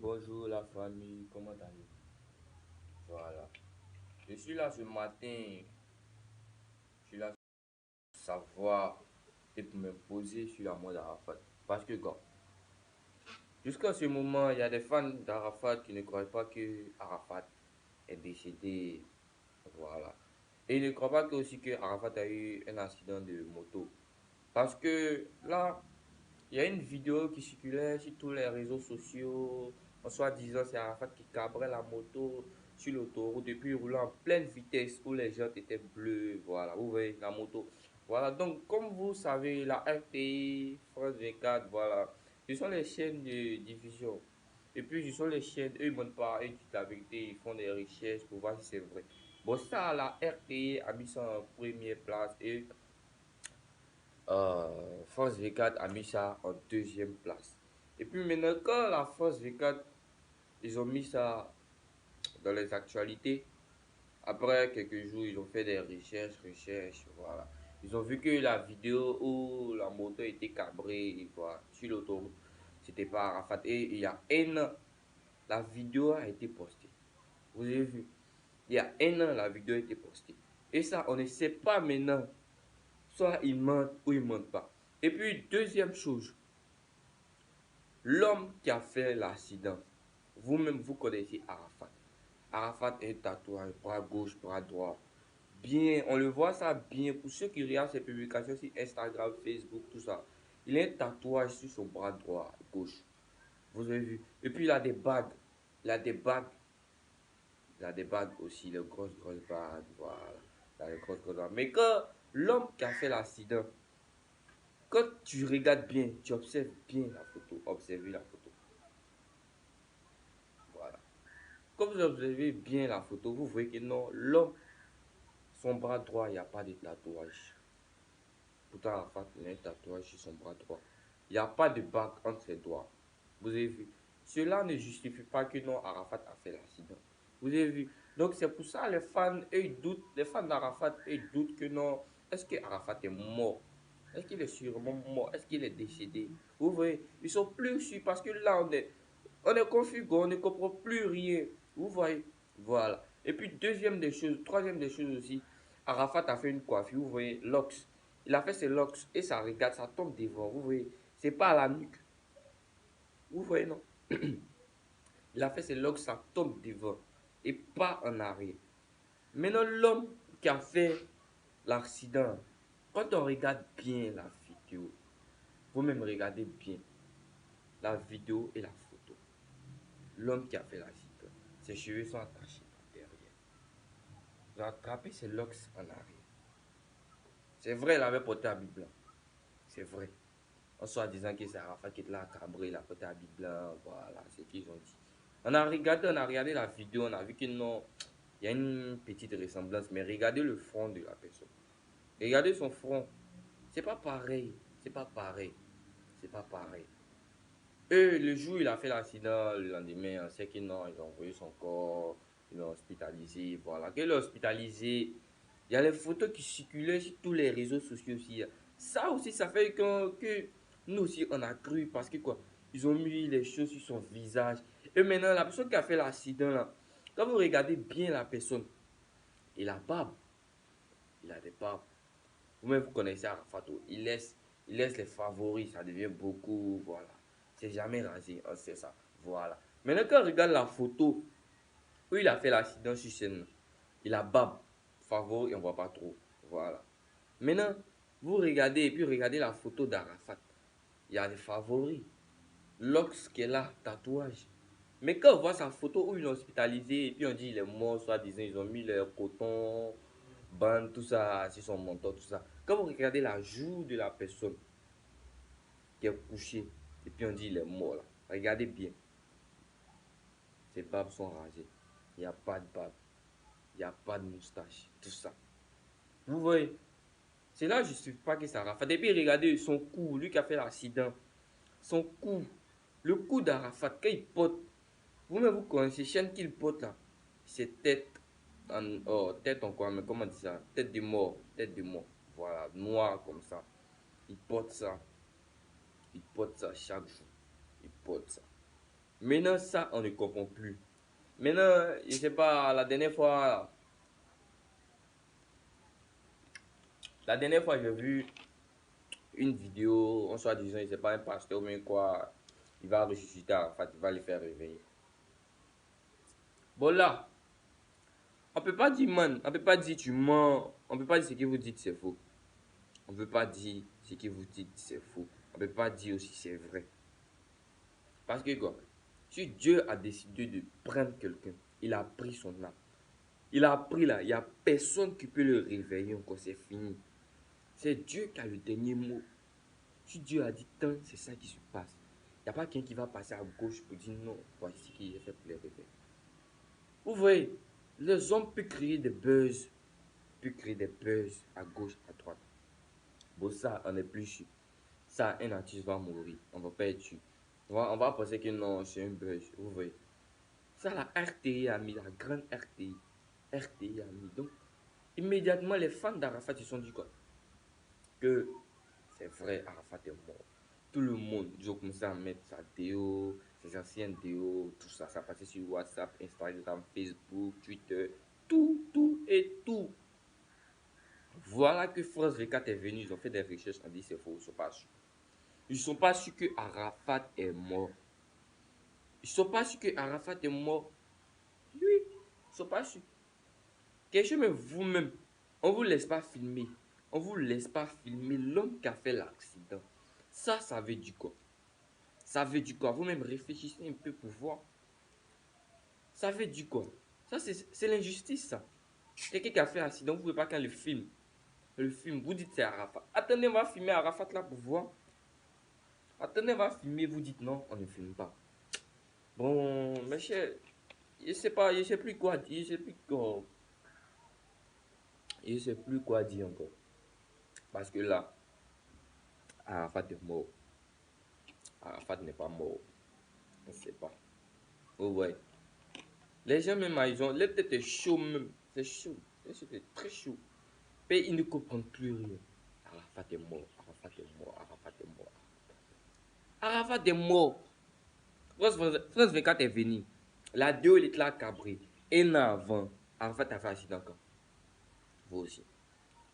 Bonjour la famille, comment allez-vous? Voilà. Je suis là ce matin, je suis là pour savoir et pour me poser sur la mort d'Arafat. Parce que, gars, jusqu'à ce moment, il y a des fans d'Arafat qui ne croient pas que Arafat est décédé. Voilà. Et ils ne croient pas que aussi que Arafat a eu un accident de moto. Parce que là, il y a une vidéo qui circulait sur tous les réseaux sociaux, en soi-disant c'est Arafat qui cabrait la moto sur l'autoroute et puis roulant en pleine vitesse où les gens étaient bleus. Voilà, vous voyez la moto. Voilà, donc comme vous savez, la RTI, France 24, voilà, ce sont les chaînes de diffusion. Et puis ce sont les chaînes, eux ils ne montrent pas, eux ils disent la vérité, ils font des recherches pour voir si c'est vrai. Bon, ça, la RTI a mis ça en première place et Force V4 a mis ça en deuxième place. Et puis maintenant, quand la Force V4, ils ont mis ça dans les actualités, après quelques jours, ils ont fait des recherches, voilà. Ils ont vu que la vidéo où la moto était cabrée, voilà, sur l'autoroute, c'était pas Arafat. Et il y a un an, la vidéo a été postée. Vous avez vu? Il y a un an, la vidéo a été postée. Et ça, on ne sait pas maintenant. Soit ils mentent ou ils mentent pas. Et puis, deuxième chose, l'homme qui a fait l'accident, vous-même, vous connaissez Arafat. Arafat est tatouage, bras gauche, bras droit. Bien, on le voit ça bien. Pour ceux qui regardent ses publications sur Instagram, Facebook, tout ça. Il a un tatouage sur son bras droit, gauche. Vous avez vu. Et puis, il a des bagues. Il a des bagues. Il a des bagues aussi, de grosses, grosses bagues. Voilà. Il a des grosses, grosses bagues. Mais quand l'homme qui a fait l'accident, quand tu regardes bien, tu observes bien la photo. Observez la photo. Voilà. Quand vous observez bien la photo, vous voyez que non, l'homme, son bras droit, il n'y a pas de tatouage. Pourtant, Arafat, il a un tatouage sur son bras droit. Il n'y a pas de bague entre ses doigts. Vous avez vu. Cela ne justifie pas que non, Arafat a fait l'accident. Vous avez vu. Donc, c'est pour ça les fans, eux, ils doutent. Les fans d'Arafat, eux, ils doutent que non. Est-ce que Arafat est mort? Est-ce qu'il est sûrement mort? Est-ce qu'il est décédé? Vous voyez, ils sont plus sûrs parce que là, on est confus, on ne comprend plus rien. Vous voyez? Voilà. Et puis, deuxième des choses, troisième des choses aussi, Arafat a fait une coiffure, vous voyez, locks. Il a fait ses locks et ça regarde, ça tombe devant, vous voyez. C'est pas à la nuque. Vous voyez, non? Il a fait ses locks, ça tombe devant et pas en arrière. Maintenant, l'homme qui a fait l'accident, quand on regarde bien la vidéo, vous-même regardez bien la vidéo et la photo. L'homme qui a fait l'accident, ses cheveux sont attachés par derrière. Il a attrapé ses locks en arrière. C'est vrai, il avait porté habit blanc. C'est vrai. En soi disant que c'est Arafat qui l'a cabré, il a porté habit blanc. Voilà, c'est ce qu'ils ont dit. On a regardé la vidéo, on a vu que non, il y a une petite ressemblance. Mais regardez le front de la personne. Regardez son front. C'est pas pareil. C'est pas pareil. C'est pas pareil. Eux, le jour où il a fait l'accident, le lendemain, on sait que non, ils ont envoyé son corps, ils l'ont hospitalisé, voilà. Qu'il l'a hospitalisé, il y a les photos qui circulaient sur tous les réseaux sociaux aussi. Ça aussi, ça fait que nous aussi, on a cru parce que quoi, ils ont mis les choses sur son visage. Et maintenant, la personne qui a fait l'accident là, quand vous regardez bien la personne, il a barbe, il a des barbes. Vous-même, vous connaissez Arafato, il laisse les favoris, ça devient beaucoup, voilà. C'est jamais rasé, on sait ça, voilà. Maintenant, quand on regarde la photo où il a fait l'accident sur scène, il a barbe, favori, on voit pas trop, voilà. Maintenant, vous regardez et puis regardez la photo d'Arafat. Il y a des favoris, l'ox qui est là, tatouage. Mais quand on voit sa photo où il est hospitalisé et puis on dit il est mort, soit disant ils ont mis le coton, bande, tout ça, sur son menton, tout ça. Quand vous regardez la joue de la personne qui est couchée et puis on dit il est mort là, regardez bien, ses barbes sont rasées. Il n'y a pas de barbe, il n'y a pas de moustache, tout ça. Vous voyez, c'est là je ne suis pas que ça Arafat. Et puis regardez son cou, lui qui a fait l'accident, son cou, le cou d'Arafat, quand il porte, vous-même vous connaissez chaîne qu'il porte là, c'est tête en quoi, mais comment on dit ça? Tête de mort, tête de mort. Voilà, noir comme ça. Il porte ça chaque jour. Il porte ça. Maintenant, ça, on ne comprend plus. Maintenant, je sais pas, la dernière fois, j'ai vu une vidéo, en soit disant, je sais pas, un pasteur, mais quoi, il va ressusciter Arafat, il va le faire réveiller. Bon là, on peut pas dire, man, on peut pas dire tu mens, on peut pas dire ce que vous dites c'est faux. On peut pas dire ce que vous dites c'est faux. On peut pas dire aussi c'est vrai. Parce que quoi, si Dieu a décidé de prendre quelqu'un, il a pris son âme. Il a pris là, il n'y a personne qui peut le réveiller encore, c'est fini. C'est Dieu qui a le dernier mot. Si Dieu a dit tant, c'est ça qui se passe. Il n'y a pas quelqu'un qui va passer à gauche pour dire non, voici ce qu'il a fait pour les réveiller. Vous voyez, les hommes peuvent créer des buzz à gauche, à droite. Bon, ça, on n'est plus sûr. Ça, un artiste va mourir, on va pas être sûr. On va penser que non, c'est un buzz, vous voyez. Ça, la RTI a mis, la grande RTI. RTI a mis. Donc, immédiatement, les fans d'Arafat, ils se sont dit quoi? Que c'est vrai, Arafat est mort. Tout le monde, ils ont commencé à mettre sa déo, ses anciennes déos, tout ça. Ça passait sur WhatsApp, Instagram, Facebook, Twitter, tout, tout et tout. Voilà que France 24 est venu, ils ont fait des recherches, on dit c'est faux, ils ne sont pas sûrs. Ils ne sont pas sûrs que Arafat est mort. Ils ne sont pas sûrs que Arafat est mort. Oui, ils ne sont pas sûrs. Question, mais vous-même, on ne vous laisse pas filmer. On ne vous laisse pas filmer l'homme qui a fait l'accident. Ça veut dire quoi? Ça veut dire quoi? Vous-même réfléchissez un peu pour voir. Ça veut dire quoi? Ça, c'est l'injustice, ça. Quelqu'un qui a fait l'accident, vous ne pouvez pas quand le film. Le film, vous dites c'est Arafat. Attendez, on va filmer Arafat là pour voir. Attendez, on va filmer, vous dites non, on ne filme pas. Bon, mes chers, je sais plus quoi dire, je sais plus quoi dire encore. Parce que là, Arafat est mort. Arafat n'est pas mort. On ne sait pas. Oh ouais. Les gens même, ils ont les têtes chaudes même. C'est chaud. C'était très chaud. Mais ils ne comprennent plus rien. Arafat est mort. Arafat est mort. Arafat est mort. Arafat est mort. France 24 est venu. La deux, il est là cabré. Un an avant, Arafat a fait accident quand? Vous aussi.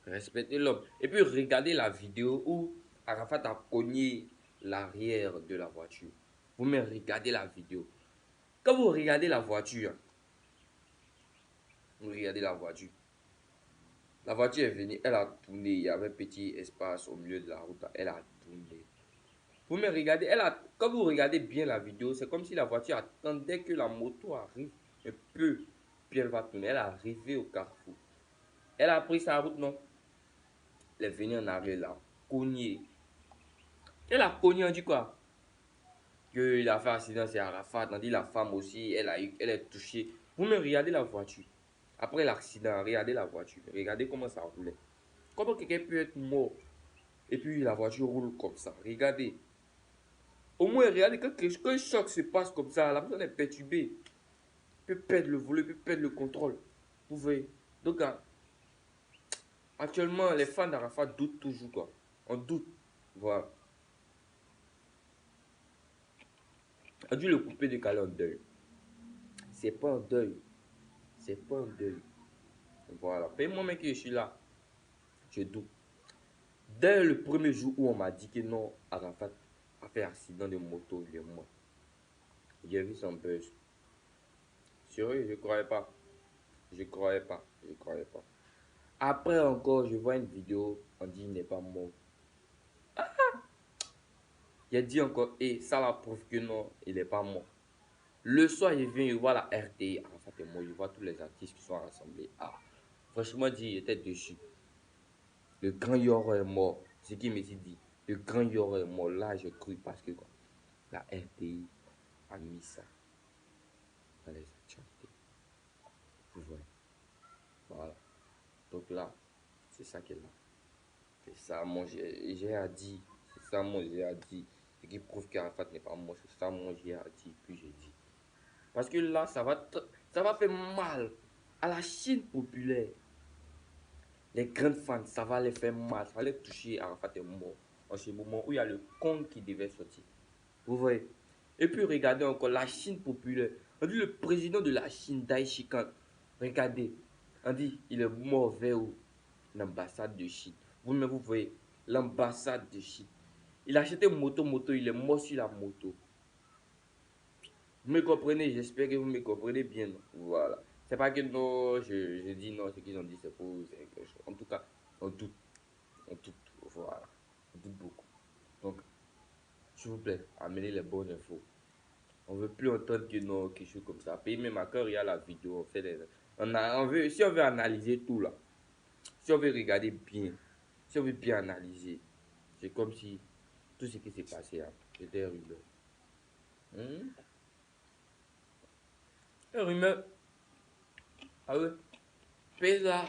Respectez l'homme. Et puis regardez la vidéo où Arafat a cogné l'arrière de la voiture. Vous me regardez la vidéo. Quand vous regardez la voiture, vous regardez la voiture est venue, elle a tourné. Il y avait un petit espace au milieu de la route. Elle a tourné. Vous me regardez, quand vous regardez bien la vidéo, c'est comme si la voiture attendait que la moto arrive un peu. Puis elle va tourner. Elle est arrivée au carrefour. Elle a pris sa route, non? Elle est venue en arrière là, cognée. Elle a cogné, on dit quoi? Que a fait accident, c'est Arafat. On dit la femme aussi, elle est touchée. Vous me regardez la voiture. Après l'accident, regardez la voiture. Regardez comment ça roulait. Comment quelqu'un peut être mort et puis la voiture roule comme ça? Regardez. Au moins, regardez, quand un choc se passe comme ça, la personne est perturbée. Peut perdre le volet, peut perdre le contrôle. Vous voyez? Donc, actuellement, les fans d'Arafat doutent toujours, quoi. On doute. Voilà. On a dû le couper de caler en deuil. C'est pas un deuil. C'est pas un deuil. Voilà. Paye-moi, mec, que je suis là. Je doute. Dès le premier jour où on m'a dit que non, Arafat a fait accident de moto, il est mort. J'ai vu son buzz. Sérieux, je ne croyais pas. Je croyais pas. Je croyais pas. Après encore, je vois une vidéo, on dit il n'est pas mort. J'ai dit encore, et ça la prouve que non, il n'est pas mort. Le soir, il vient, il voit la RTI, Arafat est mort, il voit tous les artistes qui sont rassemblés. Ah, franchement dit, il était dessus. Le grand Yoro est mort. Ce qui me dit, le grand Yoro est mort. Là, j'ai cru parce que quoi, la RTI a mis ça dans les actualités. Vous voyez. Voilà. Donc là, c'est ça qu'elle a. C'est ça, mon j'ai à dire. C'est ça, mon j'ai à dire. Ce qui prouve qu'Arafat n'est pas mort. C'est ça, mon j'ai à dire. Puis j'ai dit. Parce que là, ça va faire mal à la Chine populaire. Les grandes fans, ça va les faire mal. Ça va les toucher. Arafat est mort. En ce moment où il y a le compte qui devait sortir. Vous voyez. Et puis regardez encore la Chine populaire. On dit le président de la Chine, Dai Shikan. Regardez, on dit il est mauvais où l'ambassade de Chine. Vous-même, vous voyez, l'ambassade de Chine. Il a acheté une moto, il est mort sur la moto. Vous me comprenez? J'espère que vous me comprenez bien. Voilà. C'est pas que non, je dis non, ce qu'ils ont dit, c'est faux. En tout cas, on doute. On doute. Voilà. On doute beaucoup. Donc, s'il vous plaît, amenez les bonnes infos. On veut plus entendre que non, quelque chose comme ça. Puis même à cœur, il y a la vidéo. On veut, si on veut analyser tout là, si on veut regarder bien, si on veut bien analyser, c'est comme si tout ce qui s'est passé là, c'était un rumeur. Un rumeur. Ah ouais. Pesa